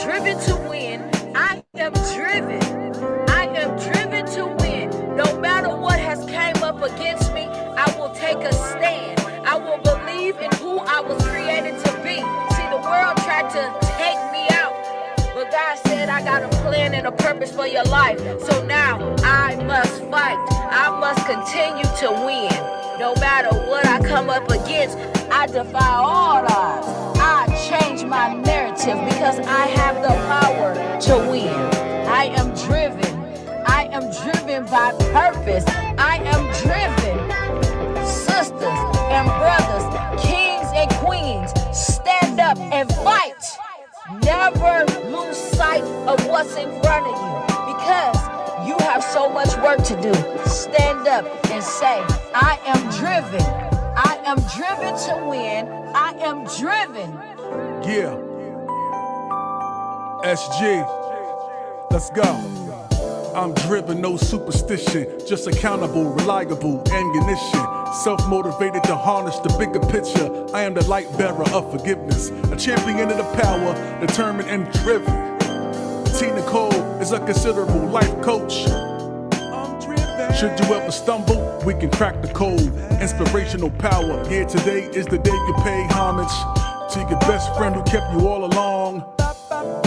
driven to win. I am driven. I am driven to win. No matter what has came up against me, I will take a stand. I will believe in who I was created to be. See, the world tried to take me out, but God said I got a plan and a purpose for your life. So now I must fight. I must continue to win. No matter what I come up against, I defy all odds. I change my narrative because I have the power to win. I am driven. I am driven by purpose. I am driven. Sisters and brothers, kings and queens, stand up and fight. Never lose sight of what's in front of you because you have so much work to do. Stand up and say, I am driven. I am driven to win. I am driven. Yeah. SG. Let's go. I'm driven, no superstition. Just accountable, reliable ammunition. Self-motivated to harness the bigger picture. I am the light bearer of forgiveness. A champion of the power, determined and driven. Nicole is a considerable life coach. Should you ever stumble, we can crack the code. Inspirational power. Yeah, today is the day you pay homage to your best friend who kept you all along.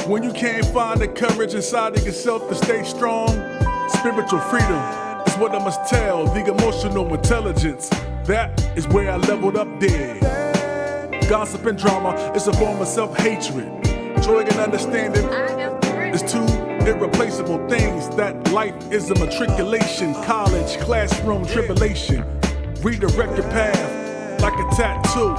When you can't find the courage inside of yourself to stay strong, spiritual freedom is what I must tell. The emotional intelligence, that is where I leveled up there. Gossip and drama is a form of self-hatred. Joy and understanding is two irreplaceable things. That life is a matriculation, college, classroom, tribulation. Redirect your path like a tattoo.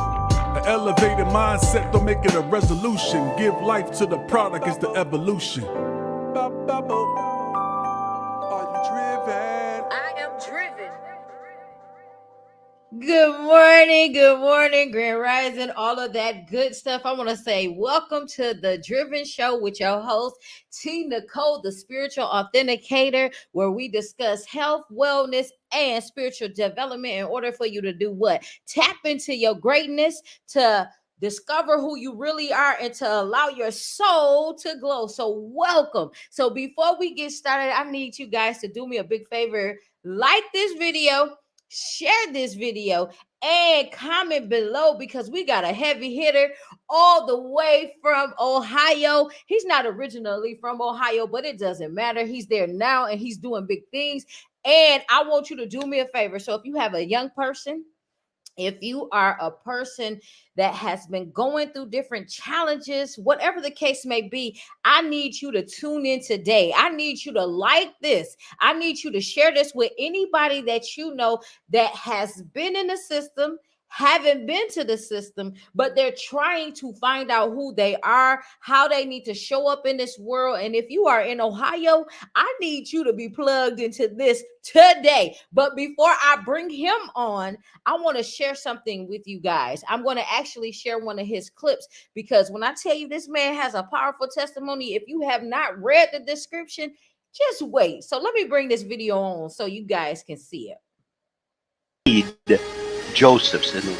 An elevated mindset, don't make it a resolution. Give life to the product, it's the evolution. Are you driven? I am driven. Good morning, Grand Rising, all of that good stuff. I want to say welcome to the Driven Show with your host, T. Nicole, the spiritual authenticator, where we discuss health, wellness, and spiritual development in order for you to do what? Tap into your greatness, to discover who you really are, and to allow your soul to glow. So welcome. So before we get started, I need you guys to do me a big favor. Like this video, share this video, and comment below because we got a heavy hitter all the way from Ohio. He's not originally from Ohio, but it doesn't matter. He's there now and he's doing big things. And I want you to do me a favor. So if you have a young person, if you are a person that has been going through different challenges, whatever the case may be, I need you to tune in today. I need you to like this. I need you to share this with anybody that you know that has been in the system, haven't been to the system, but they're trying to find out who they are, how they need to show up in this world. And if you are in Ohio, I need you to be plugged into this today. But before I bring him on, I want to share something with you guys. I'm going to actually share one of his clips because when I tell you this man has a powerful testimony, if you have not read the description, just wait. So let me bring this video on so you guys can see it. Josephson. See,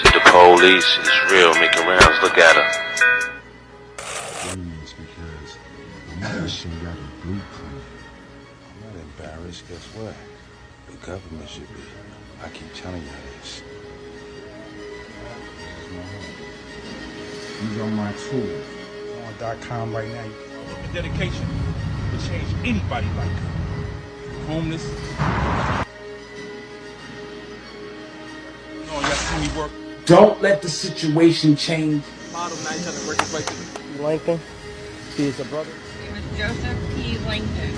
the police is real, making rounds. Look at her. Because I'm not sure got a blueprint. I'm not embarrassed. Guess what? The government should be. I keep telling y'all this. These are my tools. On.com right now. Look at dedication to change anybody like her. Homeless. You know, y'all see me work. Don't let the situation change. Model now, you trying to work his way to Lincoln. He is a brother. It was Joseph P. Lincoln.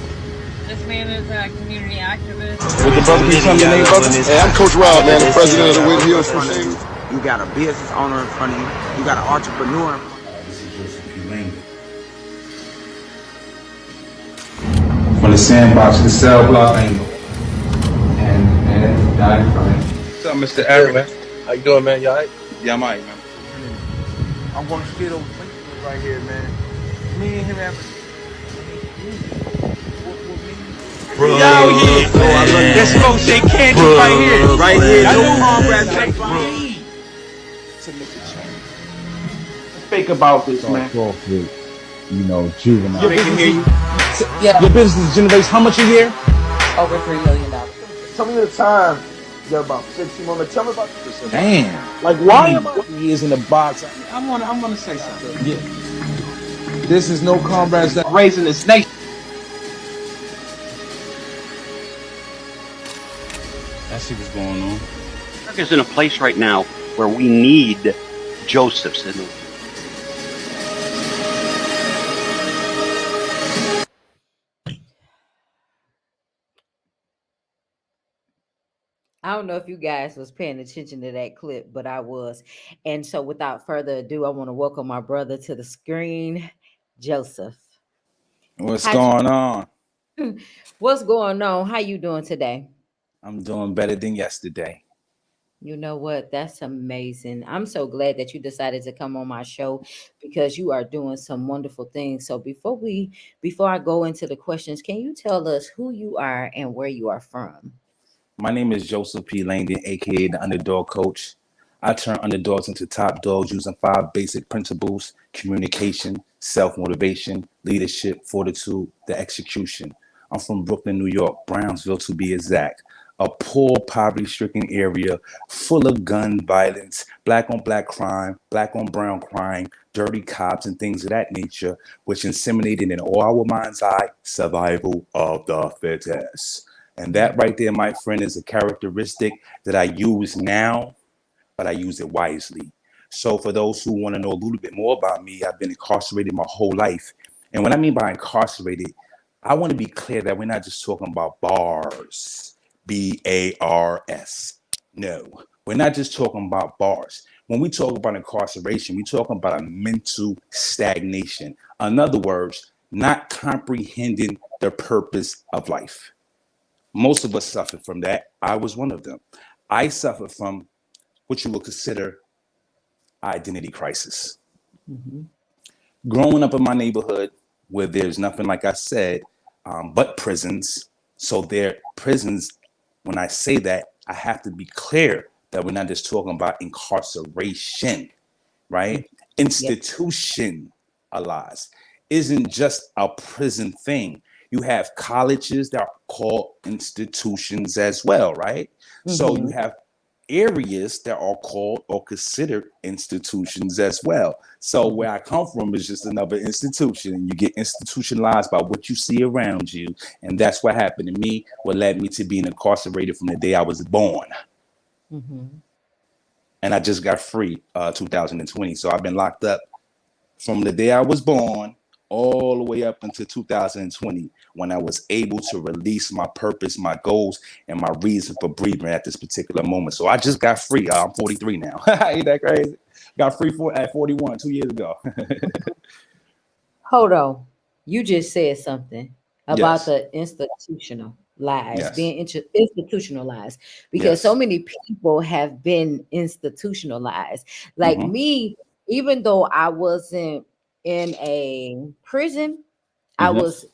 This man is a community activist. With the brother be something name, brother? Hey, I'm Coach Rob, man, the president of the Whitney Hills Crusaders. You got a business owner in front of you. You got an entrepreneur. This is Joseph P. Lincoln. From the sandbox to the cell block angle. And died from it. What's up, Mr. Aaron? How you doing, man? You alright? Yeah, I'm alright, man. I'm going to get over right here, man. Me and him have We out here. Let's go shake candy right here. Right here, Y'all no know comrades like left behind. To make a change. Think about this, man. Crawford, you know, juvenile. Your business, Yeah, your business generates how much a year? over $3 million. Tell me the time. You're about 15 more. Tell me about this. Damn. Like, why am I? Years in the box. I'm gonna say something. Yeah. This is no comrades that Raising this nation. I see what's going on. America's in a place right now where we need Josephs. And I don't know if you guys was paying attention to that clip, but I was. And so without further ado, I want to welcome my brother to the screen, Joseph. What's going on? What's going on? How you doing today? I'm doing better than yesterday. You know what? That's amazing. I'm so glad that you decided to come on my show because you are doing some wonderful things. So before I go into the questions, can you tell us who you are and where you are from? My name is Joseph P. Langdon, aka the Underdog Coach. I turn underdogs into top dogs using 5 basic principles: communication, self-motivation, leadership, fortitude, the execution. I'm from Brooklyn, New York, Brownsville to be exact. A poor, poverty-stricken area full of gun violence, black on black crime, black on brown crime, dirty cops, and things of that nature, which inseminated in all our mind's eye survival of the fittest. And that right there, my friend, is a characteristic that I use now, but I use it wisely. So for those who want to know a little bit more about me, I've been incarcerated my whole life. And what I mean by incarcerated, I want to be clear that we're not just talking about bars, B-A-R-S. No, we're not just talking about bars. When we talk about incarceration, we're talking about a mental stagnation. In other words, not comprehending the purpose of life. Most of us suffer from that. I was one of them. I suffered from what you would consider identity crisis. Mm-hmm. Growing up in my neighborhood where there's nothing, like I said, but prisons. So they're prisons. When I say that, I have to be clear that we're not just talking about incarceration, right? Institutionalized isn't just a prison thing. You have colleges that are called institutions as well, right? Mm-hmm. So you have areas that are called or considered institutions as well. So where I come from is just another institution, and you get institutionalized by what you see around you. And that's what happened to me, what led me to being incarcerated from the day I was born. Mm-hmm. And I just got free 2020. So I've been locked up from the day I was born all the way up until 2020, when I was able to release my purpose, my goals, and my reason for breathing at this particular moment. So I just got free. I'm 43 now. Ain't that crazy? Got free at 41 2 years ago. Hold on. You just said something about the institutional lies, being institutionalized, because so many people have been institutionalized. Like me, even though I wasn't in a prison, I was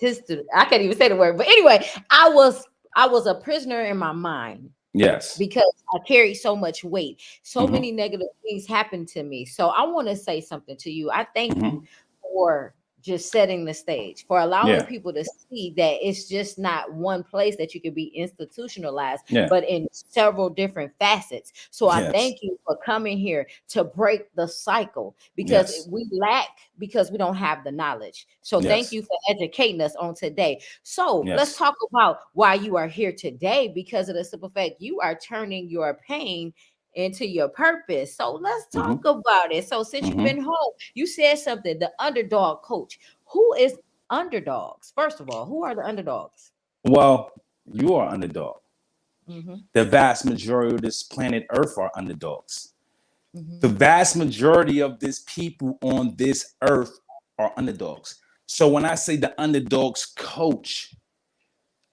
I can't even say the word, but anyway, I was a prisoner in my mind. Yes. Because I carried so much weight. So many negative things happened to me. So I want to say something to you. I thank you for just setting the stage, for allowing people to see that it's just not one place that you could be institutionalized, but in several different facets. So I thank you for coming here to break the cycle, because we lack because we don't have the knowledge. So thank you for educating us on today. So let's talk about why you are here today, because of the simple fact you are turning your pain into your purpose. So let's talk about it. So since you've been home, you said something, the underdog coach. Who is underdogs? First of all, who are the underdogs? Well, you are underdog. The vast majority of this planet Earth are underdogs. The vast majority of this people on this earth are underdogs. So when I say the underdogs coach,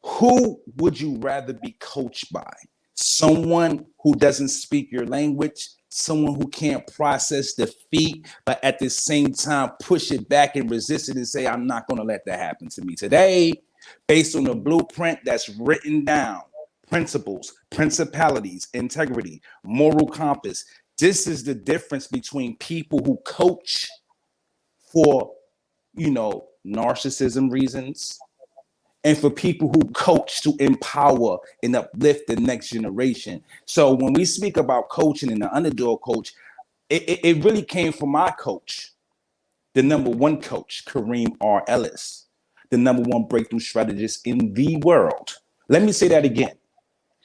who would you rather be coached by? Someone who doesn't speak your language, someone who can't process defeat, but at the same time push it back and resist it and say, I'm not going to let that happen to me today, based on the blueprint that's written down, principles, principalities, integrity, moral compass. This is the difference between people who coach for, narcissism reasons, and for people who coach to empower and uplift the next generation. So when we speak about coaching and the underdog coach, it really came from my coach, the number one coach, Kareem R. Ellis, the number one breakthrough strategist in the world. Let me say that again.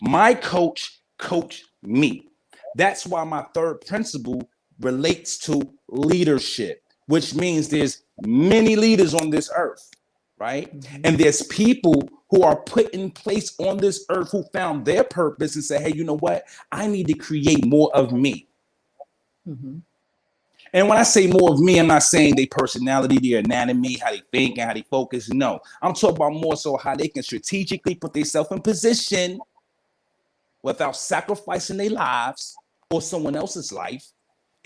My coach coached me. That's why my third principle relates to leadership, which means there's many leaders on this earth, right? And there's people who are put in place on this earth who found their purpose and say, hey, you know what? I need to create more of me. Mm-hmm. And when I say more of me, I'm not saying their personality, their anatomy, how they think and how they focus. No, I'm talking about more so how they can strategically put themselves in position without sacrificing their lives or someone else's life,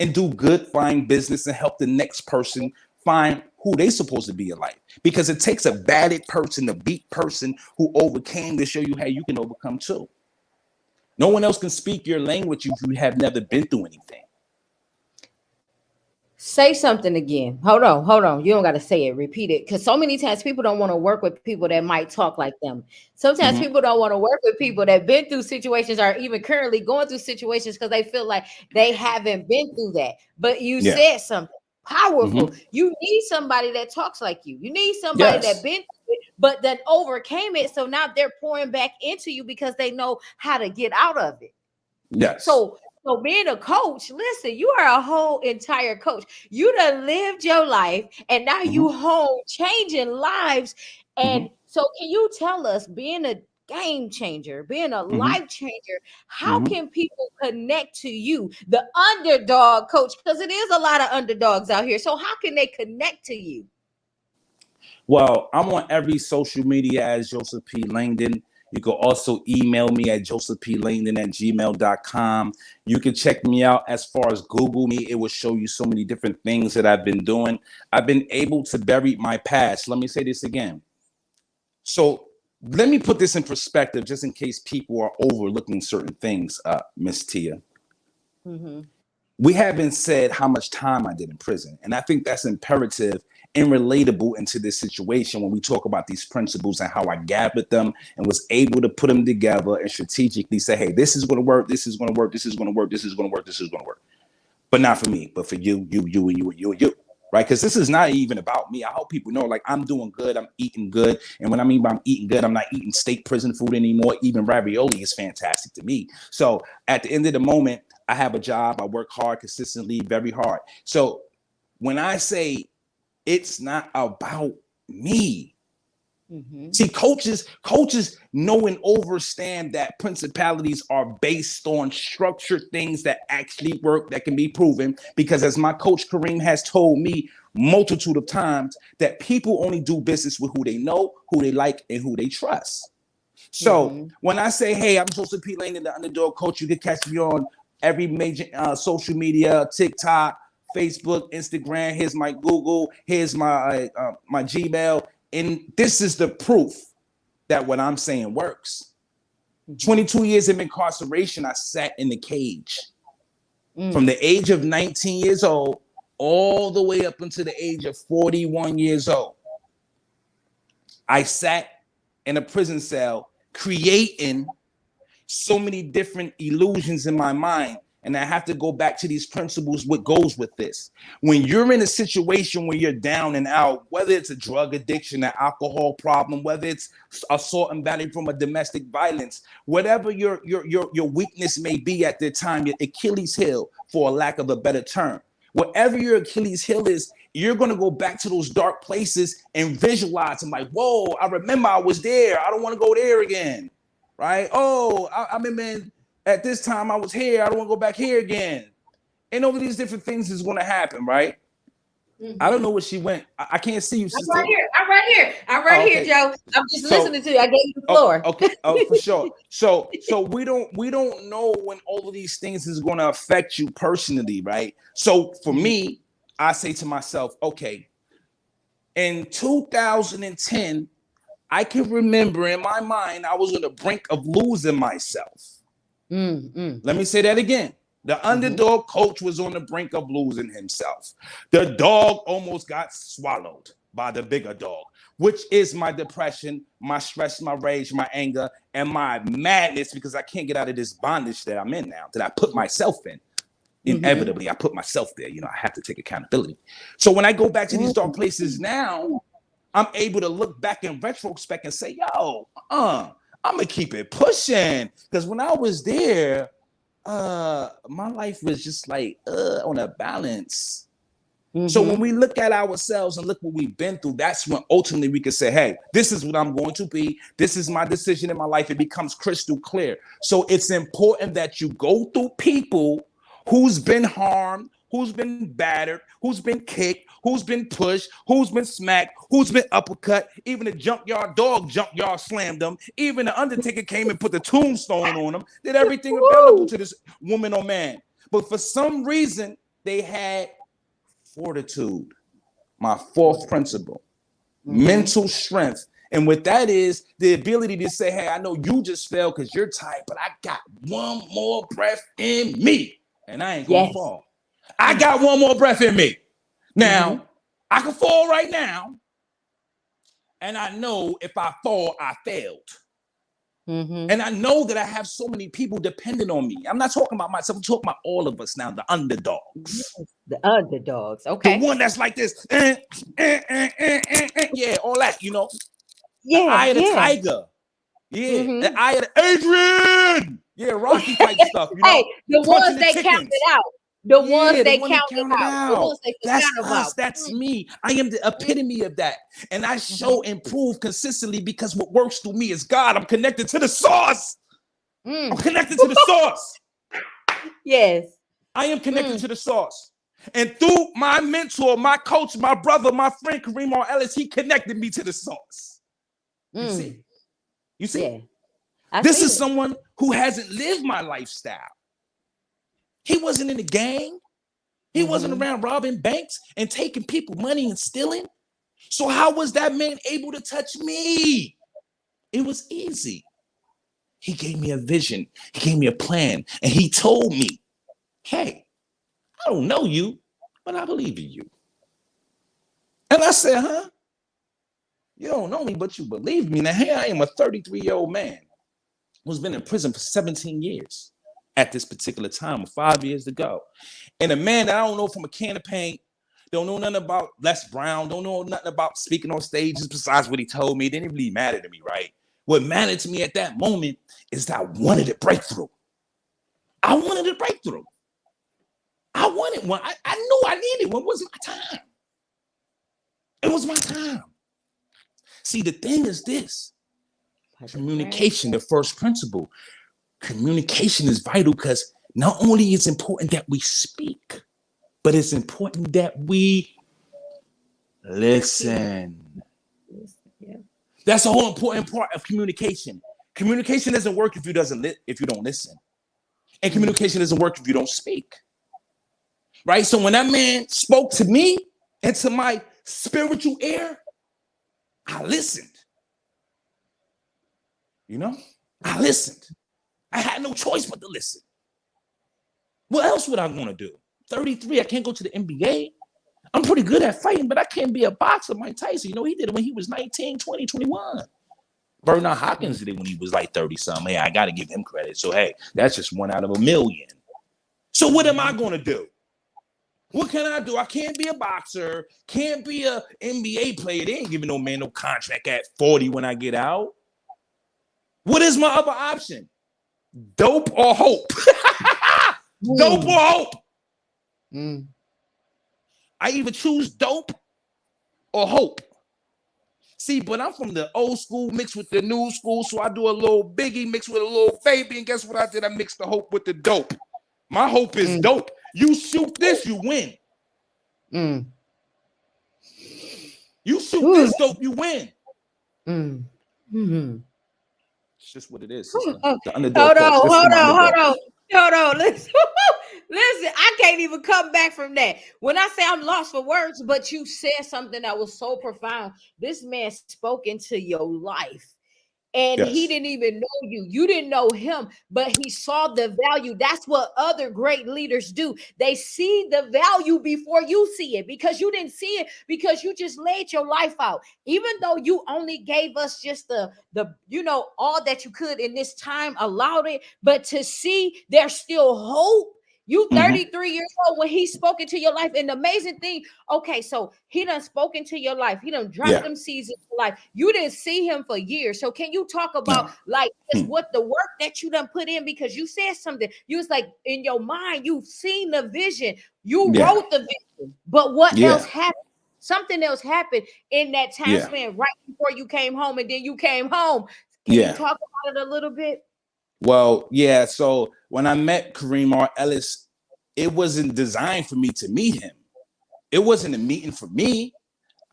and do good, find business, and help the next person find who they supposed to be in life. Because it takes a battered person, a beat person who overcame to show you how you can overcome too. No one else can speak your language if you have never been through anything. Say something again. Hold on. You don't got to say it. Repeat it. Because so many times people don't want to work with people that might talk like them. Sometimes people don't want to work with people that have been through situations or even currently going through situations because they feel like they haven't been through that. But you said something powerful. You need somebody that talks like you. You need somebody that been through it, but that overcame it. So now they're pouring back into you because they know how to get out of it. Yes. So being a coach, listen, you are a whole entire coach. You done lived your life and now you home changing lives. And so can you tell us, being a game changer, being a life changer, how can people connect to you, the underdog coach? Because it is a lot of underdogs out here. So how can they connect to you? Well, I'm on every social media as Joseph P. Langdon. You can also email me at josephplangdon@gmail.com. You can check me out as far as Google me. It will show you so many different things that I've been doing. I've been able to bury my past. Let me say this again. So let me put this in perspective just in case people are overlooking certain things, Miss Tia. We haven't said how much time I did in prison. And I think that's imperative and relatable into this situation when we talk about these principles and how I gathered them and was able to put them together and strategically say, hey, this is going to work, this is going to work, this is going to work, this is going to work, this is going to work. But not for me, but for you, and you, and you, right? Because this is not even about me. I hope people know, like, I'm doing good, I'm eating good. And when I mean by I'm eating good, I'm not eating state prison food anymore. Even ravioli is fantastic to me. So at the end of the moment, I have a job, I work hard, consistently, very hard. So when I say it's not about me. See, coaches know and understand that principalities are based on structured things that actually work, that can be proven. Because as my coach Kareem has told me multitude of times, that people only do business with who they know, who they like, and who they trust. So when I say, hey, I'm Joseph P. Langdon, the underdog coach, you can catch me on every major social media, TikTok, Facebook, Instagram. Here's my Google. Here's my my Gmail. And this is the proof that what I'm saying works. 22 years of incarceration, I sat in the cage. From the age of 19 years old all the way up until the age of 41 years old. I sat in a prison cell creating so many different illusions in my mind. And I have to go back to these principles, what goes with this. When you're in a situation where you're down and out, whether it's a drug addiction, an alcohol problem, whether it's assault and battery from a domestic violence, whatever your weakness may be at the time, your Achilles heel, for a lack of a better term, whatever your Achilles heel is, you're going to go back to those dark places and visualize them like, whoa, I remember I was there. I don't want to go there again. Right? Oh, I remember at this time I was here. I don't want to go back here again. And all of these different things is going to happen, right? I don't know where she went. I can't see you, I'm sister. right here. I'm right here. I'm right here, Joe. I'm just listening to you. I gave you the floor. Okay. Oh, for sure. So we don't know when all of these things is going to affect you personally, right? So for me, I say to myself, okay, in 2010, I can remember in my mind I was on the brink of losing myself. Let me say that again. The underdog coach was on the brink of losing himself. The dog almost got swallowed by the bigger dog, which is my depression, my stress, my rage, my anger, and my madness because I can't get out of this bondage that I'm in now, that I put myself in. Inevitably, I put myself there. You know, I have to take accountability. So when I go back to these dark places now, I'm able to look back in retrospect and say, yo, I'm going to keep it pushing. Because when I was there, my life was just like on a balance. So when we look at ourselves and look what we've been through, that's when ultimately we can say, hey, this is what I'm going to be. This is my decision in my life. It becomes crystal clear. So it's important that you go through people who's been harmed, who's been battered, who's been kicked, who's been pushed, who's been smacked, who's been uppercut. Even the junkyard slammed them. Even the Undertaker came and put the tombstone on them. Did everything available to this woman or man. But for some reason, they had fortitude. My fourth principle, mental strength. And what that is, the ability to say, hey, I know you just fell because you're tired, but I got one more breath in me. And I ain't gonna fall. I got one more breath in me. Now, I can fall right now. And I know if I fall, I failed. And I know that I have so many people depending on me. I'm not talking about myself. I'm talking about all of us now, the underdogs. The underdogs, okay. The one that's like this. Yeah, all that, you know. Yeah, the eye of the tiger. Yeah, the eye of the Adrian. Yeah, Rocky type stuff. You know? Hey, the ones they counted out. The ones they counted out. The ones they That's forgot us. about. That's me. I am the epitome of that. And I show and prove consistently because what works through me is God. I'm connected to the source. I'm connected to the source. Yes. I am connected to the source. And through my mentor, my coach, my brother, my friend, Kareem R. Ellis, he connected me to the source. You see? You see? Yeah. This is someone who hasn't lived my lifestyle. He wasn't in the gang. He wasn't around robbing banks and taking people money and stealing. So how was that man able to touch me? It was easy. He gave me a vision. He gave me a plan. And he told me, hey, I don't know you, but I believe in you. And I said, huh? You don't know me, but you believe me. Now, here I am, a 33-year-old man who's been in prison for 17 years at this particular time, with 5 years to go. And a man that I don't know from a can of paint, don't know nothing about Les Brown, don't know nothing about speaking on stages besides what he told me. It didn't really matter to me, right? What mattered to me at that moment is that I wanted a breakthrough. I wanted a breakthrough. I wanted one. I knew I needed one. It was my time. It was my time. See, the thing is this. Communication, the first principle. Communication is vital because not only is it important that we speak, but it's important that we listen. That's a whole important part of communication. Communication doesn't work if you don't listen. And communication doesn't work if you don't speak. Right? So when that man spoke to me and to my spiritual ear, I listened. You know? I listened. I had no choice but to listen. What else would I want to do? 33, I can't go to the NBA. I'm pretty good at fighting, but I can't be a boxer. Mike Tyson, you know, he did it when he was 19, 20, 21. Bernard Hopkins did it when he was like 30-something. Hey, I got to give him credit. So, hey, that's just one out of a million. So what am I going to do? What can I do? I can't be a boxer. Can't be a NBA player. They ain't giving no man no contract at 40 when I get out. What is my other option? Dope or hope? Dope or hope? I either choose dope or hope. See, but I'm from the old school mixed with the new school, so I do a little Biggie mixed with a little Baby, and guess what I did? I mixed the hope with the dope. My hope is dope. You shoot this, you win. You shoot this dope, you win. Mm-hmm. It's just what it is, sister. Oh, The underdog coach. hold This is my underdog. on. Listen, listen. I can't even come back from that. When I say I'm lost for words, but you said something that was so profound. This man spoke into your life. And he didn't even know you. You didn't know him, but he saw the value. That's what other great leaders do. They see the value before you see it, because you didn't see it, because you just laid your life out. Even though you only gave us just the all that you could in this time, allowed it, but to see there's still hope. You 33 years old when he spoke into your life. And the amazing thing, okay, so he done spoke into your life. He done dropped them seeds in your life. You didn't see him for years. So can you talk about like just what the work that you done put in? Because you said something. You was like, in your mind, you've seen the vision. You wrote the vision. But what else happened? Something else happened in that time span right before you came home, and then you came home. Can you talk about it a little bit? Well, yeah. So when I met Kareem R. Ellis, it wasn't designed for me to meet him. It wasn't a meeting for me.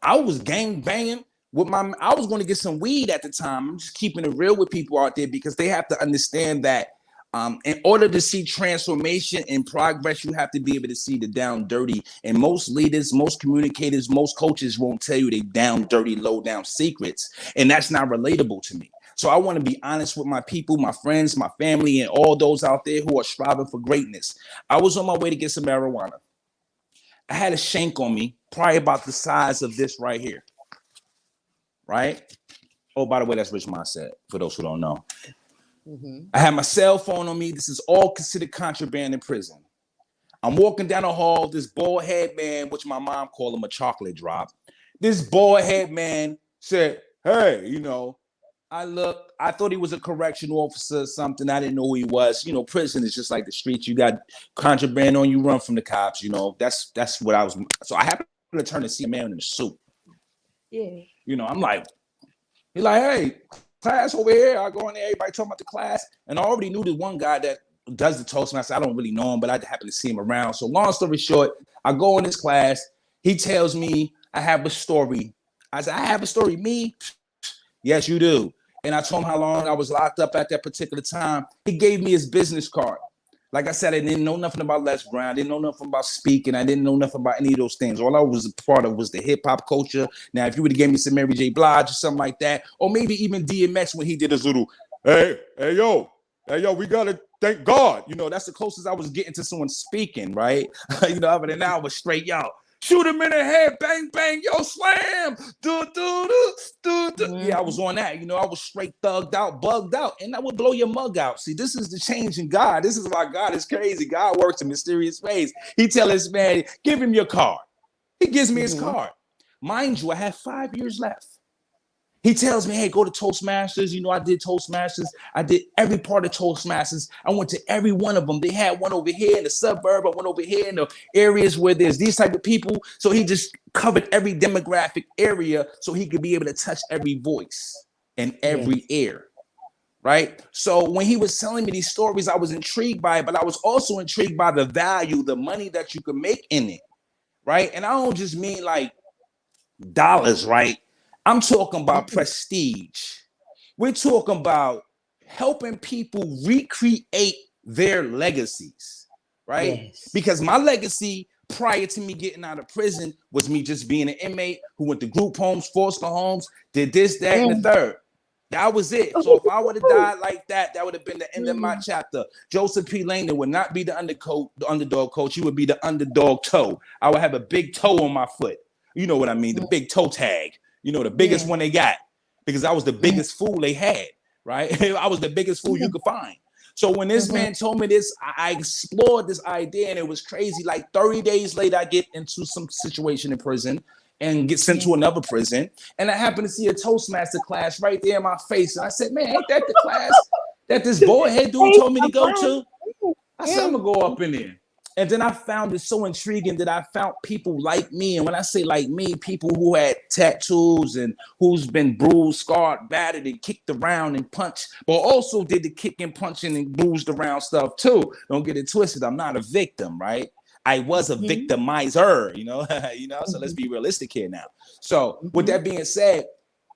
I was gang banging with I was going to get some weed at the time. I'm just keeping it real with people out there, because they have to understand that in order to see transformation and progress, you have to be able to see the down dirty. And most leaders, most communicators, most coaches won't tell you they down dirty, low down secrets. And that's not relatable to me. So I want to be honest with my people, my friends, my family, and all those out there who are striving for greatness. I was on my way to get some marijuana. I had a shank on me, probably about the size of this right here. Right? Oh, by the way, that's Rich Mindset, for those who don't know. I had my cell phone on me. This is all considered contraband in prison. I'm walking down the hall. This bald head man, which my mom called him a chocolate drop. This bald head man said, hey, I thought he was a correctional officer or something. I didn't know who he was. Prison is just like the streets. You got contraband on, you run from the cops. That's what I was. So I happened to turn and see a man in a suit. Yeah. I'm like, he's like, hey, class over here. I go in there, everybody talking about the class. And I already knew the one guy that does the Toastmasters. I don't really know him, but I happen to see him around. So long story short, I go in this class. He tells me I have a story. I said, I have a story. Me? Yes, you do. And I told him how long I was locked up at that particular time. He gave me his business card. Like I said, I didn't know nothing about Les Brown. I didn't know nothing about speaking. I didn't know nothing about any of those things. All I was a part of was the hip hop culture. Now, if you would have gave me some Mary J. Blige or something like that, or maybe even DMX when he did his little, hey, yo, we got to thank God. That's the closest I was getting to someone speaking, right? Other than that, I was straight, yo. Shoot him in the head, bang, bang, yo, slam, do. Yeah, I was on that. I was straight thugged out, bugged out, and that would blow your mug out. See, this is the change in God. This is why God is crazy. God works in mysterious ways. He tells his man, give him your card. He gives me his card. Mind you, I have 5 years left. He tells me, hey, go to Toastmasters. I did Toastmasters. I did every part of Toastmasters. I went to every one of them. They had one over here in the suburb. I went over here in the areas where there's these type of people. So he just covered every demographic area so he could be able to touch every voice and every ear. Right? So when he was telling me these stories, I was intrigued by it, but I was also intrigued by the value, the money that you could make in it. Right? And I don't just mean like dollars, right? I'm talking about prestige. We're talking about helping people recreate their legacies, right? Yes. Because my legacy prior to me getting out of prison was me just being an inmate who went to group homes, foster homes, did this, that, and the third. That was it. So if I would have died like that, that would have been the end of my chapter. Joseph P. Langdon would not be the underdog coach. He would be the underdog toe. I would have a big toe on my foot. You know what I mean? The big toe tag. The biggest one they got, because I was the biggest fool they had, right? I was the biggest fool you could find. So when this man told me this, I explored this idea, and it was crazy. Like 30 days later, I get into some situation in prison and get sent to another prison. And I happened to see a Toastmaster class right there in my face. And I said, man, ain't that the class that this boy head dude told me to go to? I said, I'm going to go up in there. And then I found it so intriguing that I found people like me. And when I say like me, people who had tattoos and who's been bruised, scarred, battered, and kicked around and punched, but also did the kicking, punching, and bruised around stuff too. Don't get it twisted. I'm not a victim, right? I was a victimizer, you know, so let's be realistic here now. So with that being said,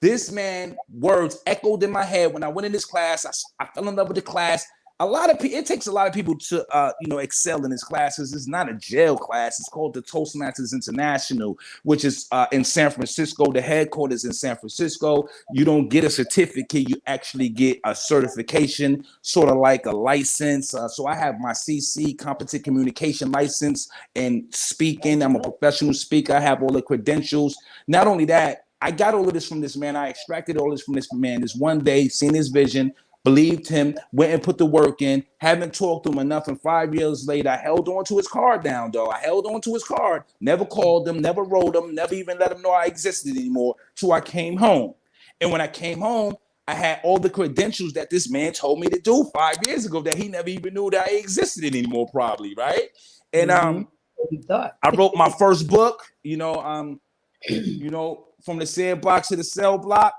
this man words echoed in my head when I went in this class. I fell in love with the class. A lot of people, it takes a lot of people to, excel in his classes. It's not a jail class. It's called the Toastmasters International, which is in San Francisco. The headquarters in San Francisco. You don't get a certificate. You actually get a certification, sort of like a license. So I have my CC, Competent Communication License, and speaking. I'm a professional speaker. I have all the credentials. Not only that, I got all of this from this man. I extracted all this from this man. This one day, seen his vision, believed him, went and put the work in, haven't talked to him enough. And 5 years later, I held on to his card down, though. I held on to his card, never called him, never wrote him, never even let him know I existed anymore. So I came home. And when I came home, I had all the credentials that this man told me to do 5 years ago that he never even knew that I existed anymore, probably, right? And I wrote my first book, from the sandbox to the cell block.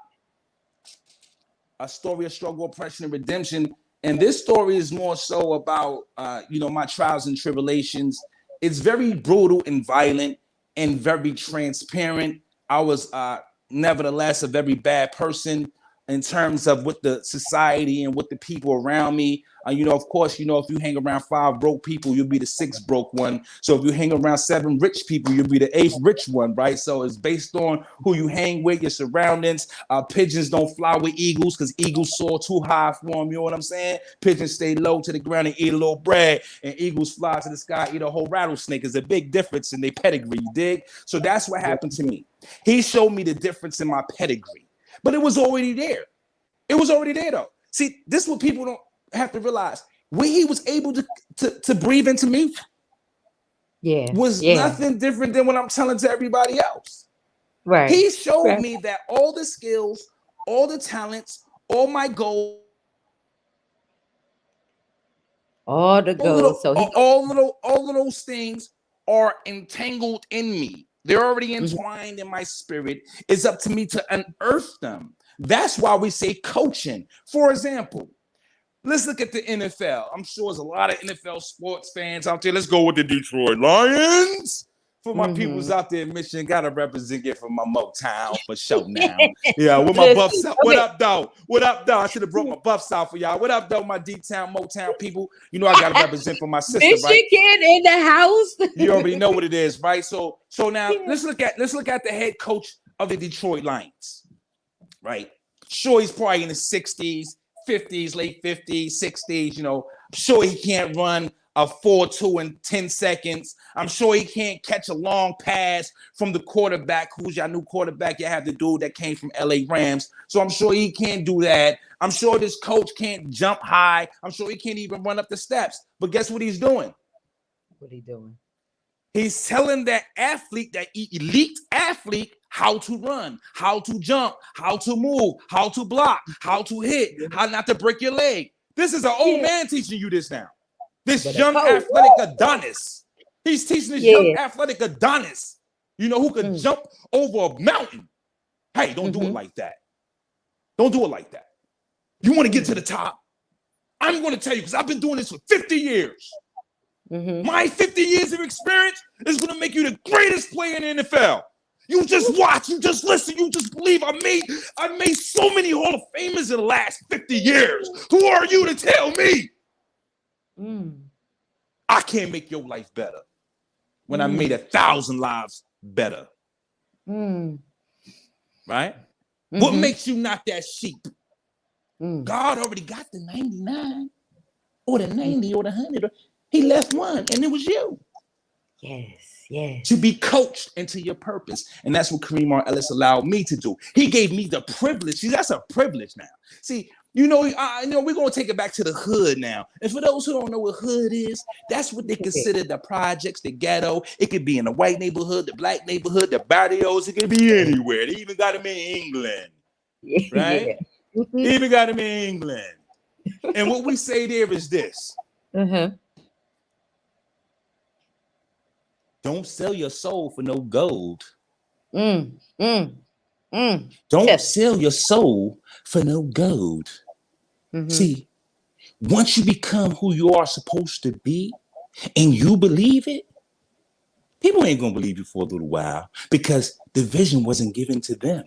A story of struggle, oppression, and redemption. And this story is more so about, my trials and tribulations. It's very brutal and violent and very transparent. I was nevertheless a very bad person in terms of with the society and with the people around me. Of course, if you hang around 5 broke people, you'll be the 6th broke one. So if you hang around 7 rich people, you'll be the 8th rich one, right? So it's based on who you hang with, your surroundings. Pigeons don't fly with eagles because eagles soar too high for them. You know what I'm saying? Pigeons stay low to the ground and eat a little bread, and eagles fly to the sky, eat a whole rattlesnake. There's a big difference in their pedigree, you dig? So that's what happened to me. He showed me the difference in my pedigree, but it was already there. It was already there, though. See, this is what people don't have to realize. When he was able to breathe into me was nothing different than what I'm telling to everybody else. Right. He showed me that all the skills, all the talents, all my goals, all the goals. All of those things are entangled in me. They're already entwined in my spirit. It's up to me to unearth them. That's why we say coaching. For example, let's look at the NFL. I'm sure there's a lot of NFL sports fans out there. Let's go with the Detroit Lions. For my peoples out there in Michigan, gotta represent it for my Motown for sure now. Yeah, with my buffs out. What up, though? What up, though? I should have brought my buffs out for y'all. What up, though, my D-Town, Motown people? I gotta represent for my sister, Michigan right? in the house. You already know what it is, right? So now let's look at the head coach of the Detroit Lions, right? Sure, he's probably in the 60s, 50s, late 50s, 60s. I'm sure he can't run a 4.2 in 10 seconds. I'm sure he can't catch a long pass from the quarterback. Who's your new quarterback? You have the dude that came from LA Rams. So I'm sure he can't do that. I'm sure this coach can't jump high. I'm sure he can't even run up the steps. But guess what he's doing? What he doing? He's telling that athlete, that elite athlete, how to run, how to jump, how to move, how to block, how to hit, how not to break your leg. This is an old man teaching you this now. This young athletic Adonis. He's teaching this young athletic Adonis, who can jump over a mountain. Hey, don't do it like that. Don't do it like that. You want to get to the top? I'm going to tell you, because I've been doing this for 50 years. My 50 years of experience is going to make you the greatest player in the NFL. You just watch, you just listen, you just believe. I made so many Hall of Famers in the last 50 years. Who are you to tell me? I can't make your life better when I made 1,000 lives better. Right? What makes you not that sheep? God already got the 99 or the 90 or the 100. He left one, and it was you. Yes. To be coached into your purpose. And that's what Kareem R. Ellis allowed me to do. He gave me the privilege. See, that's a privilege now. See, we're going to take it back to the hood now. And for those who don't know what hood is, that's what they consider the projects, the ghetto. It could be in the white neighborhood, the black neighborhood, the barrios. It could be anywhere. They even got them in England. Right? They even got them in England. And what we say there is this. Don't sell your soul for no gold. Don't sell your soul for no gold. See, once you become who you are supposed to be and you believe it, People ain't gonna believe you for a little while because the vision wasn't given to them.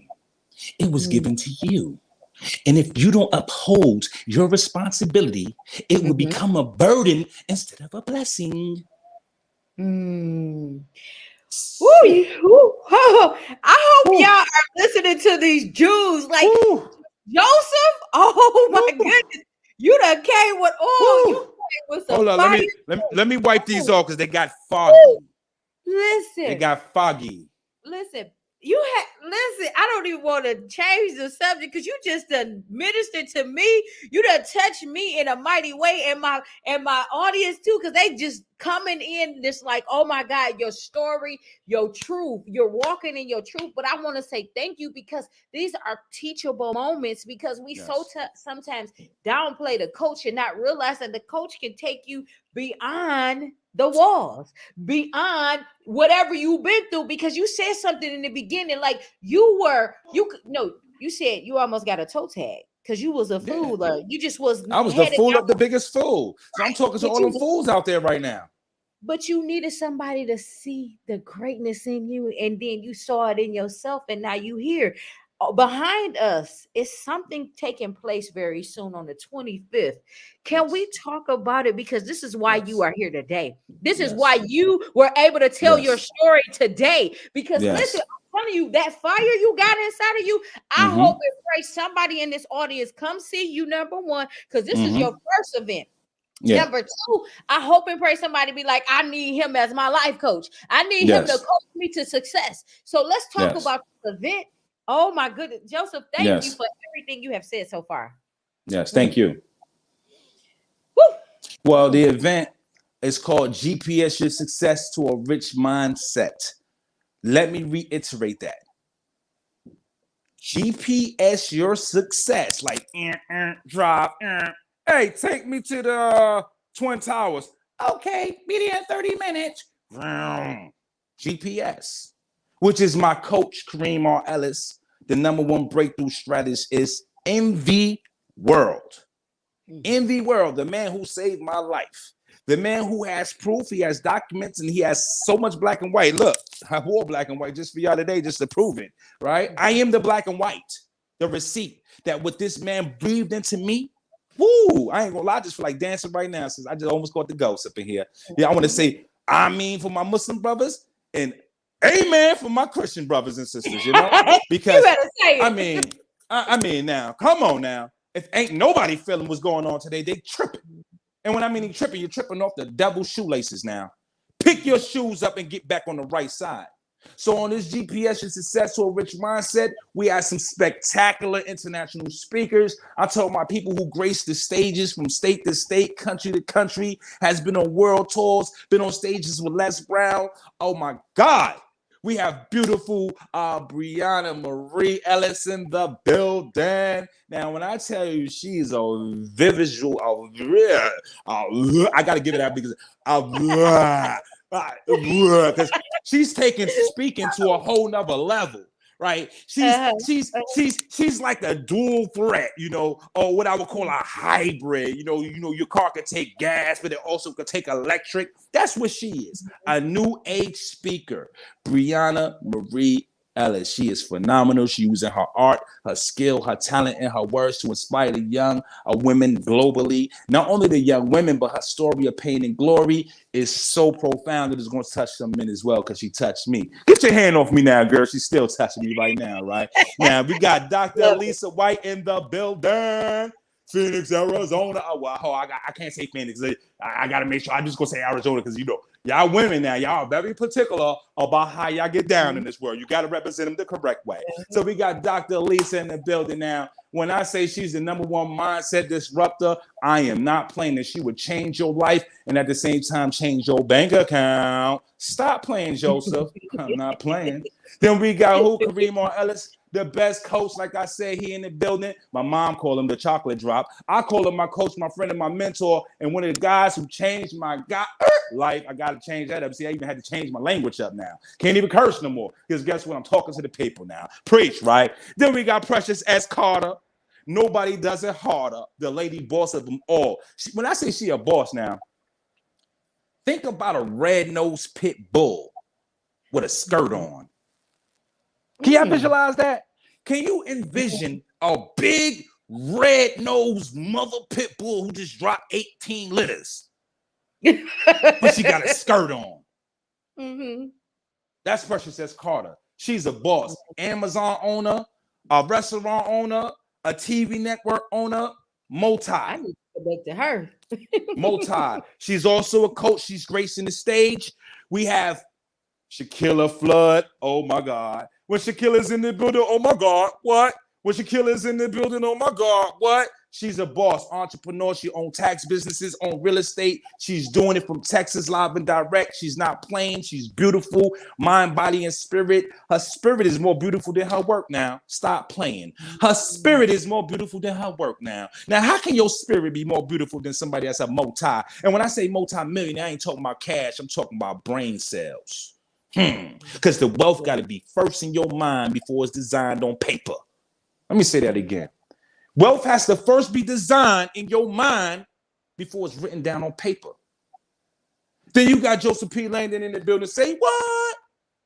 It was given to you. And if you don't uphold your responsibility, it will become a burden instead of a blessing. Woo, woo. I hope y'all are listening to these Jews. Like Joseph, oh my goodness. You done came with you came with some Hold on, fire. let me wipe these off because they got foggy. Listen. They got foggy. Listen, I don't even want to change the subject because you just done ministered to me. You done touched me in a mighty way, and my audience too, because they just coming in this like, oh my God, your story, your truth, you're walking in your truth. But I want to say thank you because these are teachable moments because we sometimes downplay the coach and not realize that the coach can take you beyond the walls, beyond whatever you've been through, because you said something in the beginning, like you said you almost got a toe tag because you was a fool. You just was. I was the fool of the biggest fool. So I'm talking to all them fools out there right now. But you needed somebody to see the greatness in you, and then you saw it in yourself, and now you here. Behind us is something taking place very soon on the 25th. Can we talk about it? Because this is why you are here today. This is why you were able to tell your story today. Because listen, I'm telling you, that fire you got inside of you, I hope and pray somebody in this audience come see you, number one, because this is your first event. Yeah. Number two, I hope and pray somebody be like, I need him as my life coach. I need him to coach me to success. So let's talk about this event. Oh my goodness, Joseph, thank you for everything you have said so far. Yes, thank you. Woo. Well, the event is called GPS Your Success to a Rich Mindset. Let me reiterate that. GPS Your Success, like drive. Hey, take me to the Twin Towers. Okay, be there in 30 minutes. GPS. Which is my coach, Kareem R. Ellis. The number one breakthrough strategist is Envy World. Envy World, the man who saved my life. The man who has proof, he has documents, and he has so much black and white. Look, I wore black and white just for y'all today, just to prove it, right? I am the black and white, the receipt that what this man breathed into me. Woo! I ain't gonna lie, I just feel like dancing right now since I just almost caught the ghost up in here. Yeah, I want to say, I mean, for my Muslim brothers and amen for my Christian brothers and sisters, you know, because you better say it. I mean, now, come on now. If ain't nobody feeling what's going on today, they tripping. And when I mean tripping, you're tripping off the devil's shoelaces now. Pick your shoes up and get back on the right side. So on this GPS, your success to a rich mindset, we have some spectacular international speakers. I told my people who grace the stages from state to state, country to country, has been on world tours, been on stages with Les Brown. Oh my God. We have beautiful Brianna Marie Ellis in the building. Now, when I tell you she's a visual, I got to give it that because because she's taking speaking to a whole nother level, right? She's like a dual threat, you know, or what I would call a hybrid. You know, your car could take gas, but it also could take electric. That's what she is, a new age speaker, Brianna Marie Ellis. She is phenomenal. She using her art, her skill, her talent, and her words to inspire the young women globally. Not only the young women, but her story of pain and glory is so profound that it's going to touch some men as well because she touched me. Get your hand off me now, girl. She's still touching me right now, right? Now, we got Dr. Lisa White in the building. Phoenix, Arizona. Oh, well, I can't say Phoenix. I got to make sure. I'm just going to say Arizona because, you know, y'all women now, y'all are very particular about how y'all get down in this world. You got to represent them the correct way. So we got Dr. Lisa in the building now. When I say she's the number one mindset disruptor, I am not playing that she would change your life and at the same time change your bank account. Stop playing, Joseph. I'm not playing. Then we got who? Kareem R. Ellis, the best coach, like I said, he in the building. My mom called him the chocolate drop. I call him my coach, my friend, and my mentor, and one of the guys who changed my life. I got to change that up. See, I even had to change my language up now. Can't even curse no more because guess what? I'm talking to the people now. Preach, right? Then we got Precious S. Carter. Nobody does it harder. The lady boss of them all. When I say she a boss now, think about a red-nosed pit bull. with a skirt on. Can y'all visualize that? Can you envision a big red-nosed mother pit bull who just dropped 18 litters, but she got a skirt on? That's Precious S. Carter. She's a boss, Amazon owner, a restaurant owner, a TV network owner, multi. I need to go back to her. Multi. She's also a coach. She's gracing the stage. We have Shakilla Flood. Oh my God. When Shakilla's in the building, oh my God, what? When Shakilla's in the building, oh my God, what? She's a boss, entrepreneur. She owns tax businesses, owns real estate. She's doing it from Texas, live and direct. She's not playing. She's beautiful, mind, body, and spirit. Her spirit is more beautiful than her work now. Stop playing. Her spirit is more beautiful than her work now. Now, how can your spirit be more beautiful than somebody that's a multi? And when I say multi-millionaire, I ain't talking about cash. I'm talking about brain cells. Because the wealth got to be first in your mind before it's designed on paper. Let me say that again. Wealth has to first be designed in your mind before it's written down on paper. Then you got Joseph P. Langdon in the building. Say what?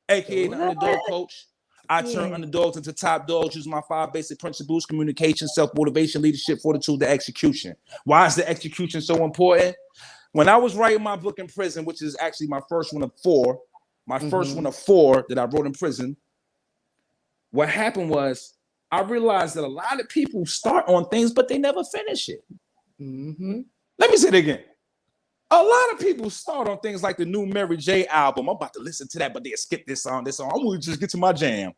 AKA the underdog coach. I turn underdogs into top dogs using my 5 basic principles: communication, self-motivation, leadership, fortitude, the execution. Why is the execution so important? When I was writing my book in prison, which is actually my first one of 4, first one of 4 that I wrote in prison, what happened was I realized that a lot of people start on things, but they never finish it. Let me say it again. A lot of people start on things like the new Mary J album. I'm about to listen to that, but they skip this song, this song. I'm going to just get to my jam.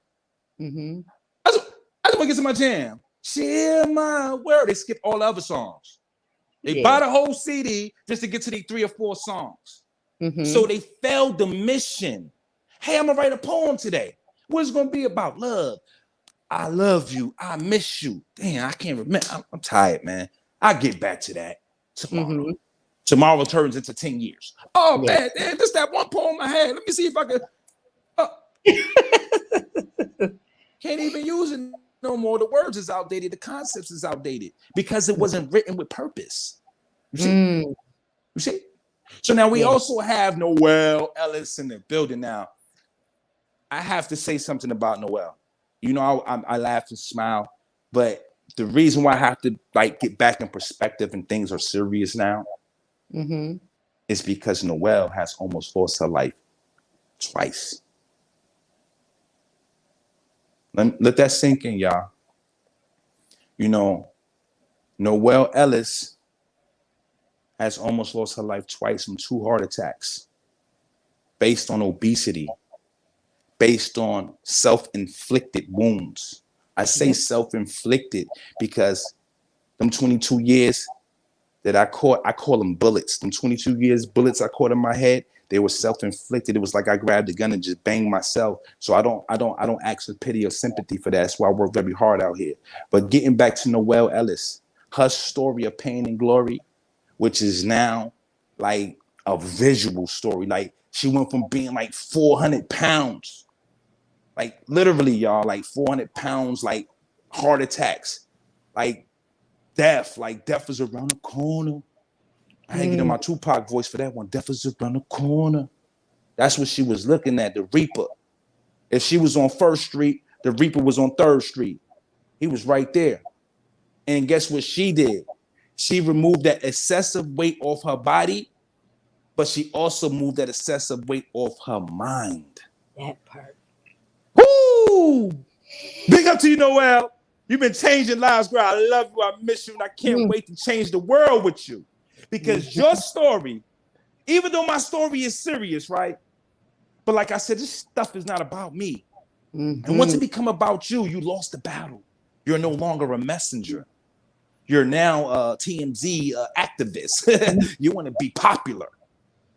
I just want to get to my jam. Share my word. They skip all the other songs. They buy the whole CD just to get to the 3 or 4 songs. So they failed the mission. Hey, I'm going to write a poem today. What's it going to be about? Love. I love you. I miss you. Damn, I can't remember. I'm tired, man. I'll get back to that tomorrow. Tomorrow turns into 10 years. Oh, man, just that one poem I had. Let me see if I can. Can't even use it no more. The words is outdated. The concepts is outdated because it wasn't written with purpose. You see? You see? So now we also have Noel Ellis in the building now. I have to say something about Noel. You know, I laugh and smile, but the reason why I have to get back in perspective and things are serious now is because Noel has almost lost her life twice. Let that sink in, y'all. You know, Noel Ellis has almost lost her life twice from 2 heart attacks based on obesity, based on self-inflicted wounds. I say self-inflicted because them 22 years that I call them bullets. Them 22 years bullets I caught in my head, they were self-inflicted. It was like I grabbed a gun and just banged myself. So I don't ask for pity or sympathy for that. That's why I work very hard out here. But getting back to Noel Ellis, her story of pain and glory, which is now like a visual story. Like she went from being like 400 pounds, like literally, y'all, like 400 pounds, like heart attacks, like death is around the corner. I ain't getting my Tupac voice for that one. Death is around the corner. That's what she was looking at, the Reaper. If she was on 1st Street, the Reaper was on 3rd Street. He was right there. And guess what she did? She removed that excessive weight off her body, but she also moved that excessive weight off her mind. That part. Woo! Big up to you, Noel. You've been changing lives, girl. I love you. I miss you. And I can't wait to change the world with you. Because your story, even though my story is serious, right? But like I said, this stuff is not about me. And once it become about you, you lost the battle. You're no longer a messenger. You're now a TMZ activist. You want to be popular,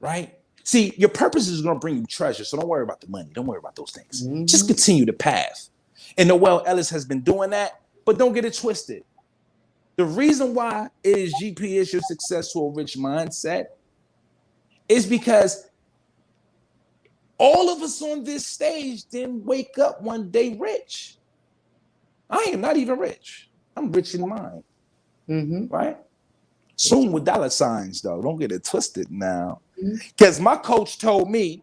right? See, your purpose is going to bring you treasure. So don't worry about the money. Don't worry about those things. Just continue the path. And Noel Ellis has been doing that, but don't get it twisted. The reason why it is GP is your successful rich mindset is because all of us on this stage didn't wake up one day rich. I am not even rich. I'm rich in mind, right? Soon with dollar signs, though. Don't get it twisted now. Because my coach told me,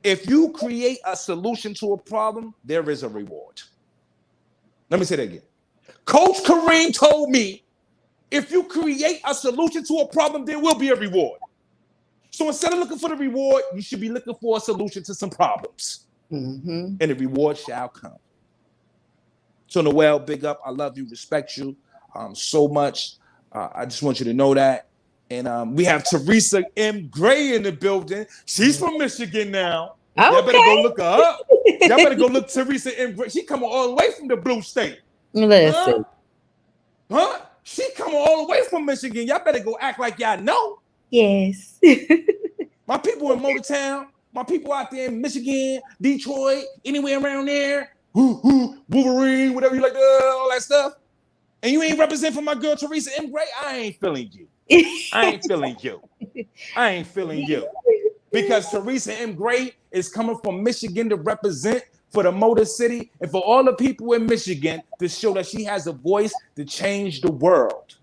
If you create a solution to a problem, there is a reward. Let me say that again. Coach Kareem told me, if you create a solution to a problem, there will be a reward. So instead of looking for the reward, you should be looking for a solution to some problems. And the reward shall come. So Noel, big up. I love you, respect you so much. I just want you to know that. And we have Teresa M. Gray in the building. She's from Michigan now. Okay. Y'all better go look her up. Y'all better go look Teresa M. Gray. She coming all the way from the blue state. Listen. Huh? She coming all the way from Michigan. Y'all better go act like y'all know. Yes. My people in Motortown, my people out there in Michigan, Detroit, anywhere around there, Wolverine, whatever you like, all that stuff. And you ain't represent for my girl Teresa M. Gray, I ain't feeling you. I ain't feeling you. I ain't feeling you. Because Teresa M. Gray is coming from Michigan to represent for the Motor City and for all the people in Michigan to show that she has a voice to change the world.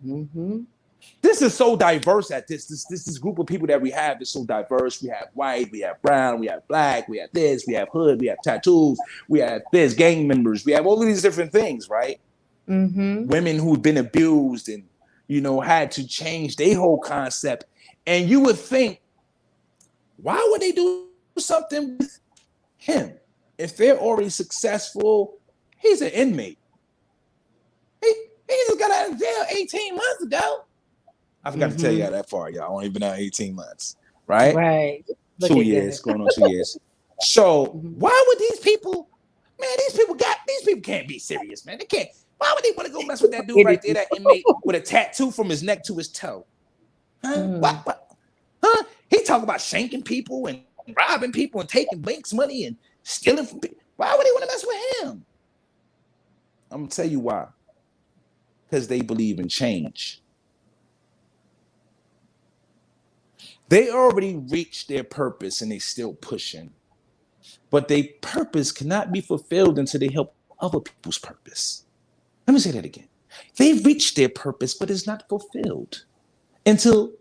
This is so diverse at this group of people that we have is so diverse. We have white, we have brown, we have black, we have this, we have hood, we have tattoos, we have this, gang members, we have all of these different things, right? Women who've been abused and, you know, had to change their whole concept. And you would think, why would they do something with him? If they're already successful, he's an inmate. He just got out of jail 18 months ago. I forgot to tell y'all that far, y'all. Only been out 18 months, right? Right. 2 years, going on 2 years. So why would these people, man, these people can't be serious, man. They can't. Why would they want to go mess with that dude right there, that inmate with a tattoo from his neck to his toe? Huh? What? Huh? He talk about shanking people and robbing people and taking banks' money and stealing from people. Why would they want to mess with him? I'm going to tell you why. Because they believe in change. They already reached their purpose and they still pushing. But their purpose cannot be fulfilled until they help other people's purpose. Let me say that again. They've reached their purpose, but it's not fulfilled until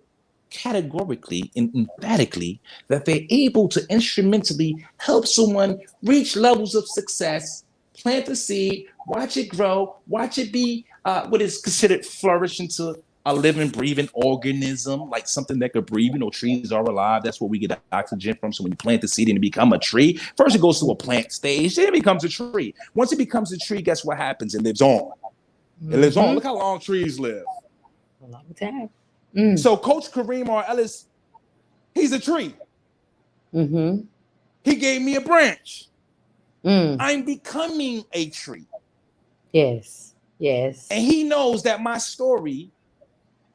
categorically and emphatically that they're able to instrumentally help someone reach levels of success, plant the seed, watch it grow, watch it be what is considered flourish into a living, breathing organism, like something that could breathe. You know, trees are alive. That's where we get oxygen from. So when you plant the seed and it become a tree, first it goes through a plant stage, then it becomes a tree. Once it becomes a tree, guess what happens? It lives on. It lives on. Look how long trees live. A long time. So Coach Kareem R. Ellis, he's a tree. He gave me a branch. I'm becoming a tree. Yes. Yes. And he knows that my story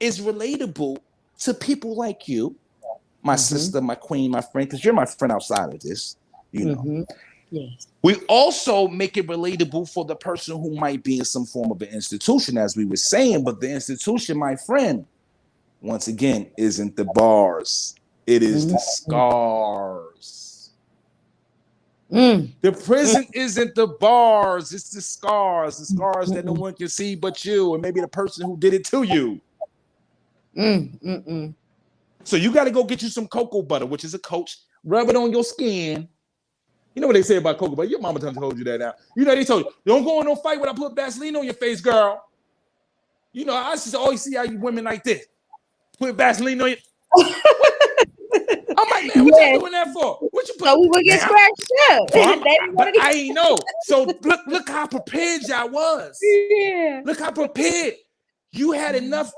is relatable to people like you, my sister, my queen, my friend, because you're my friend outside of this, you know. Yes. We also make it relatable for the person who might be in some form of an institution, as we were saying, but the institution, my friend, once again, isn't the bars. It is the scars. The prison isn't the bars, it's the scars that no one can see but you, and maybe the person who did it to you. So you got to go get you some cocoa butter, which is a coach. Rub it on your skin. You know what they say about cocoa butter? Your mama told you that now. You know they told you, don't go in no fight when I put Vaseline on your face, girl. You know, I just always see how you women like this. Put Vaseline on your... I'm like, man, what you doing that for? What you put? So we will get scratched up. But I ain't know. So look how prepared y'all was. Yeah. Look how prepared. You had enough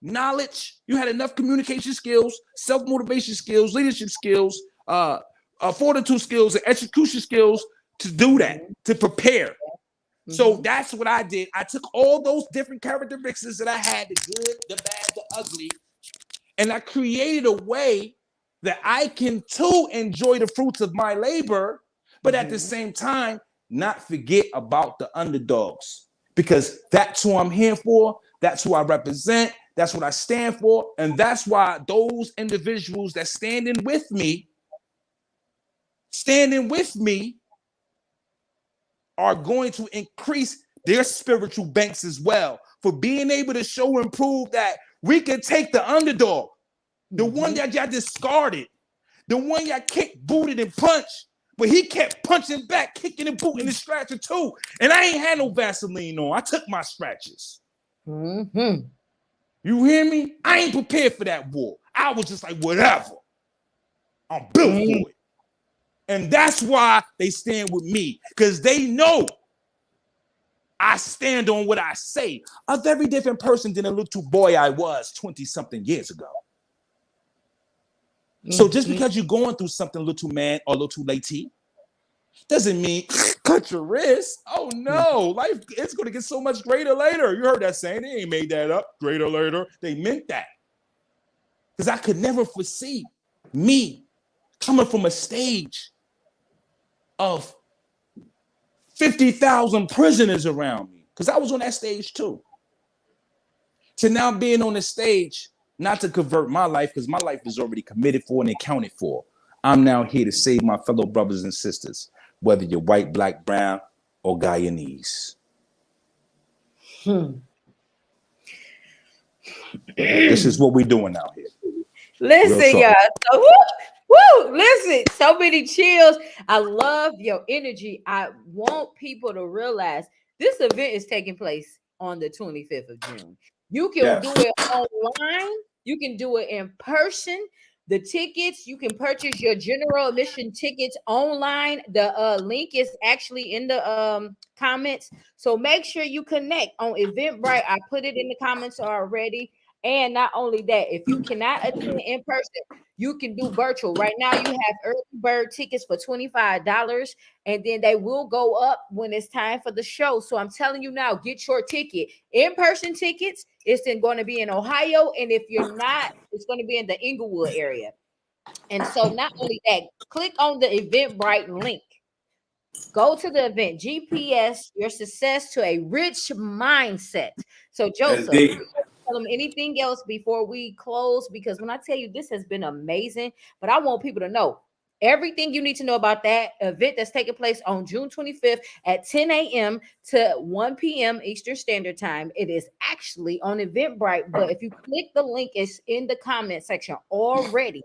knowledge, you had enough communication skills, self-motivation skills, leadership skills, fortitude skills, and execution skills to do that, to prepare. So that's what I did. I took all those different characteristics that I had, the good, the bad, the ugly, and I created a way that I can too enjoy the fruits of my labor, but at the same time, not forget about the underdogs, because that's who I'm here for. That's who I represent. That's what I stand for. And that's why those individuals that standing with me are going to increase their spiritual banks as well, for being able to show and prove that we can take the underdog, the one that y'all discarded, The one y'all kicked, booted, and punched. But he kept punching back, kicking and booting and scratching too. And I ain't had no Vaseline on. I took my scratches. Mm-hmm. You hear me? I ain't prepared for that war. I was just like, whatever. I'm built for it. And that's why they stand with me. Because they know I stand on what I say. A very different person than the little boy I was 20-something years ago. So just because you're going through something, little man or little lady, doesn't mean cut your wrist. Oh no, life it's going to get so much greater later. You heard that saying? They ain't made that up. Greater later. They meant that. Because I could never foresee me coming from a stage of 50,000 prisoners around me. Because I was on that stage too. To now being on the stage, not to convert my life, because my life is already committed for and accounted for. I'm now here to save my fellow brothers and sisters, whether you're white, black, brown, or Guyanese. This is what we're doing out here. Listen, y'all. So, woo, listen, so many chills. I love your energy. I want people to realize this event is taking place on the 25th of June. You can do it online. You can do it in person. The tickets, you can purchase your general admission tickets online. The link is actually in the comments. So make sure you connect on Eventbrite. I put it in the comments already. And not only that, if you cannot attend in person, you can do virtual. Right now, you have early bird tickets for $25, and then they will go up when it's time for the show. So I'm telling you now, get your ticket. In-person tickets, it's going to be in Ohio, and if you're not, it's going to be in the Inglewood area. And so not only that, click on the Eventbrite link. Go to the event, GPS your success to a rich mindset. So Joseph, tell them anything else before we close, because when I tell you this has been amazing, but I want people to know everything you need to know about that event that's taking place on June 25th at 10 a.m. to 1 p.m. Eastern Standard Time. It is actually on Eventbrite, but if you click the link, it's in the comment section already.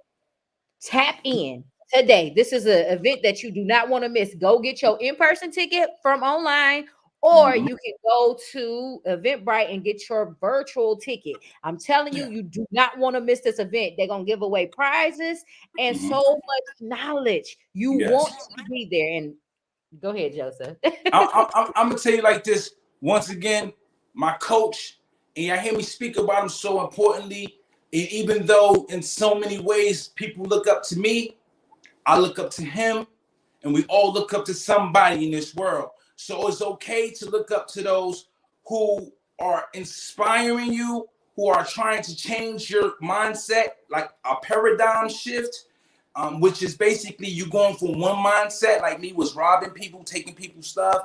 Tap in today. This is an event that you do not want to miss. Go get your in-person ticket from online, or you can go to Eventbrite and get your virtual ticket. I'm telling you, you do not want to miss this event. They're going to give away prizes and so much knowledge. You want to be there. And go ahead, Joseph. I'm going to tell you like this. Once again, my coach, and y'all hear me speak about him so importantly, and even though in so many ways people look up to me, I look up to him, and we all look up to somebody in this world. So it's okay to look up to those who are inspiring you, who are trying to change your mindset, like a paradigm shift, which is basically you going from one mindset, like me, was robbing people, taking people's stuff,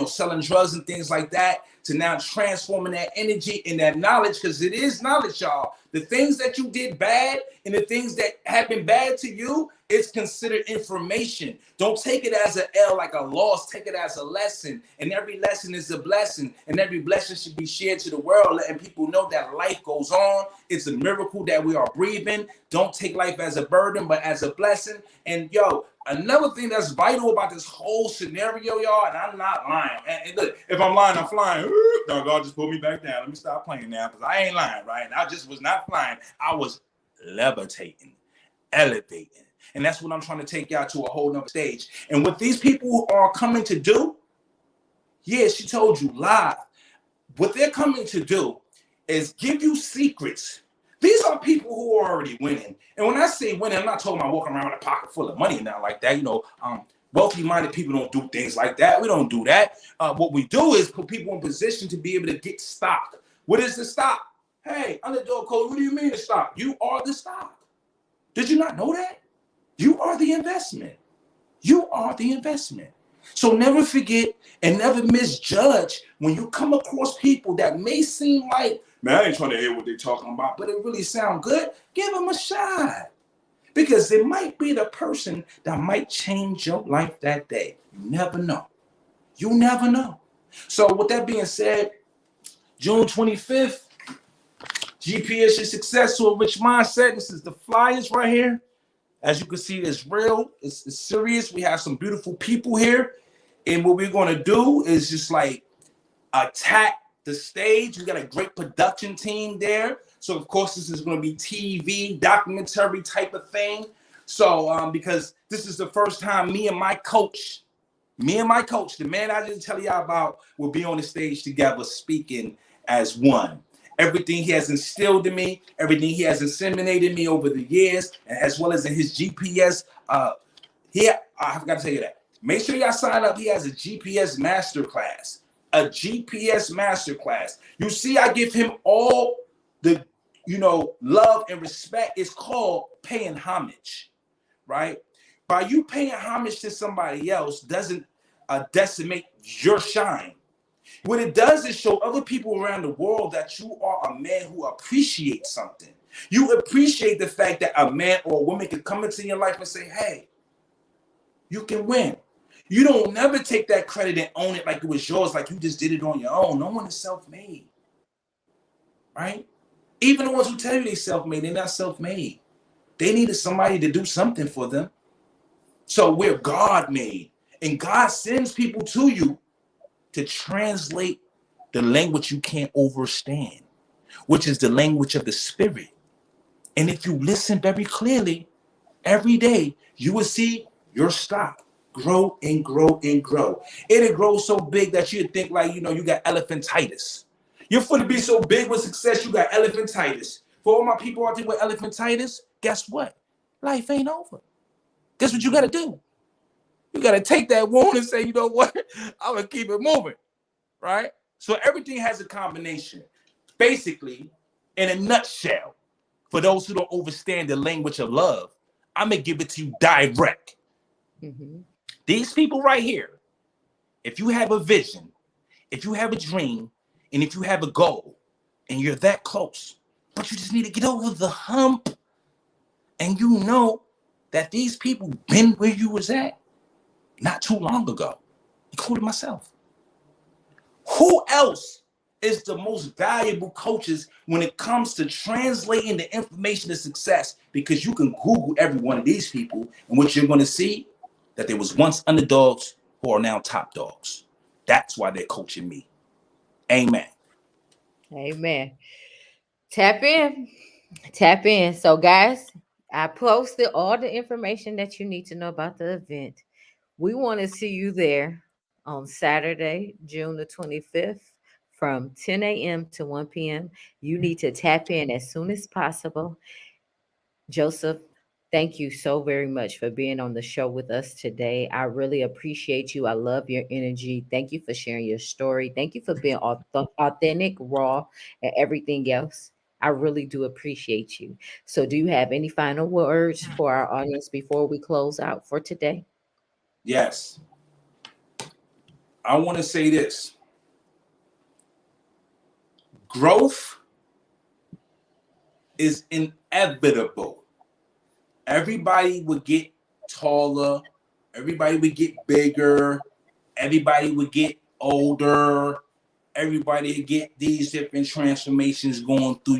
selling drugs and things like that, to now transforming that energy and that knowledge, because it is knowledge, y'all. The things that you did bad and the things that happened bad to you, it's considered information. Don't take it as an L, like a loss. Take it as a lesson. And every lesson is a blessing. And every blessing should be shared to the world, letting people know that life goes on. It's a miracle that we are breathing. Don't take life as a burden, but as a blessing. And another thing that's vital about this whole scenario, y'all, and I'm not lying. And look, if I'm lying, I'm flying. No, God just pull me back down. Let me stop playing now, because I ain't lying, right? I just was not flying. I was levitating, elevating. And that's what I'm trying to take y'all to a whole nother stage. And what these people are coming to do, she told you live. What they're coming to do is give you secrets. These are people who are already winning. And when I say winning, I'm not talking about walking around with a pocket full of money and not like that. Wealthy-minded people don't do things like that. We don't do that. What we do is put people in position to be able to get stock. What is the stock? Hey, underdog code, what do you mean the stock? You are the stock. Did you not know that? You are the investment. You are the investment. So never forget and never misjudge when you come across people that may seem like, man, I ain't trying to hear what they're talking about, but it really sound good. Give them a shot. Because it might be the person that might change your life that day. You never know. You never know. So with that being said, June 25th, GPS your success to a rich mindset. This is the flyers right here. As you can see, it's real. It's serious. We have some beautiful people here. And what we're going to do is just like attack the stage. We got a great production team there. So, of course, this is going to be TV, documentary type of thing. So, because this is the first time me and my coach, the man I didn't tell y'all about, will be on the stage together speaking as one. Everything he has instilled in me, everything he has inseminated me over the years, as well as in his GPS. I forgot to tell you that. Make sure y'all sign up. He has a GPS masterclass. A GPS masterclass. You see, I give him all the, love and respect. It's called paying homage, right? By you paying homage to somebody else doesn't decimate your shine. What it does is show other people around the world that you are a man who appreciates something. You appreciate the fact that a man or a woman can come into your life and say, hey, you can win. You don't never take that credit and own it like it was yours, like you just did it on your own. No one is self-made, right? Even the ones who tell you they're self-made, they're not self-made. They needed somebody to do something for them. So we're God-made, and God sends people to you to translate the language you can't understand, which is the language of the spirit. And if you listen very clearly, every day, you will see your stock grow and grow and grow. It'll grow so big that you'd think like, you got elephantitis. You're going to be so big with success, you got elephantitis. For all my people out there with elephantitis, guess what? Life ain't over. Guess what you got to do? You got to take that wound and say, you know what? I'm going to keep it moving, right? So everything has a combination. Basically, in a nutshell, for those who don't understand the language of love, I'm going to give it to you direct. Mm-hmm. These people right here, if you have a vision, if you have a dream, and if you have a goal, and you're that close, but you just need to get over the hump, and you know that these people been where you was at not too long ago, including myself. Who else is the most valuable coaches when it comes to translating the information to success? Because you can Google every one of these people, and what you're going to see that there was once underdogs who are now top dogs. That's why they're coaching me. Amen. Amen. Tap in. So, guys, I posted all the information that you need to know about the event. We want to see you there on Saturday, June the 25th from 10 a.m. to 1 p.m. You need to tap in as soon as possible. Joseph, thank you so very much for being on the show with us today. I really appreciate you. I love your energy. Thank you for sharing your story. Thank you for being authentic, raw, and everything else. I really do appreciate you. So, do you have any final words for our audience before we close out for today? Yes. I want to say this. Growth is inevitable. Everybody would get taller. Everybody would get bigger. Everybody would get older. Everybody would get these different transformations going through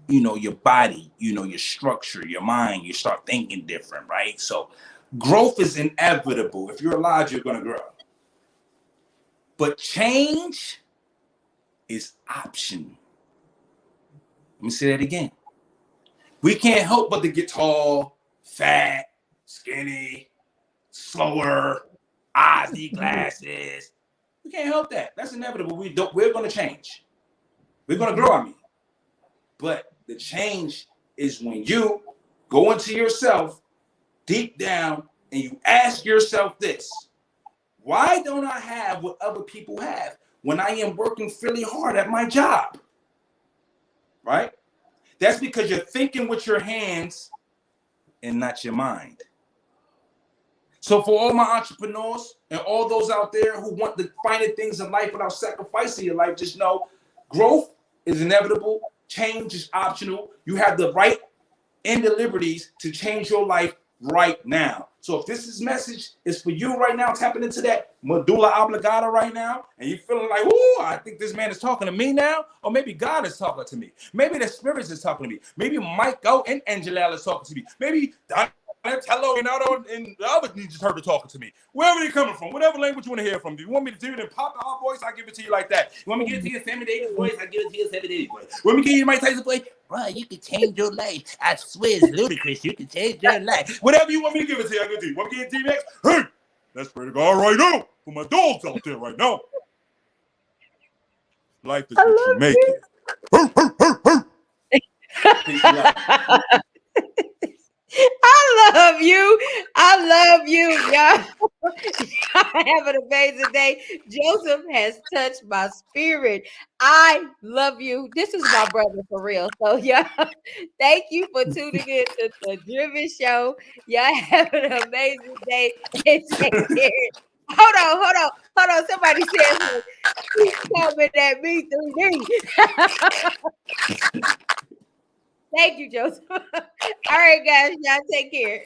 your body, your structure, your mind. You start thinking different, right? So growth is inevitable. If you're alive, you're going to grow. But change is optional. Let me say that again. We can't help but to get tall, fat, skinny, slower, eyes need glasses. We can't help that. That's inevitable. We're going to change. We're going to grow, I mean. But the change is when you go into yourself deep down and you ask yourself this: why don't I have what other people have when I am working fairly hard at my job? Right? That's because you're thinking with your hands and not your mind. So for all my entrepreneurs and all those out there who want the finer things in life without sacrificing your life, just know growth is inevitable. Change is optional. You have the right and the liberties to change your life right now. So if this message is for you right now, tapping into that medulla oblongata right now, and you're feeling like, ooh, I think this man is talking to me now, or maybe God is talking to me. Maybe the spirits is talking to me. Maybe Michael and Angela is talking to me. Maybe hello, and the other you just heard her talking to me. Wherever you're coming from, whatever language you want to hear from. Do you want me to do it in pop voice? I give it to you like that. You want me to give it to you in Sammy Davis voice? I give it to you in Sammy Davis voice. Want me to give you Mike Tyson voice? Bro, you can change your life. I swear it's ludicrous. You can change your life. Whatever you want me to give it to you, I give it to you. Want me to give it to you next? Hey, let's pray to God right now for my dogs out there right now. Life is what you make it. I love you. I love you, y'all. Have an amazing day. Joseph has touched my spirit. I love you. This is my brother for real. So, y'all, thank you for tuning in to the Driven Show. Y'all have an amazing day and take care. Hold on. Somebody said, he's coming at me 3D. Thank you, Joseph. All right, guys, y'all take care.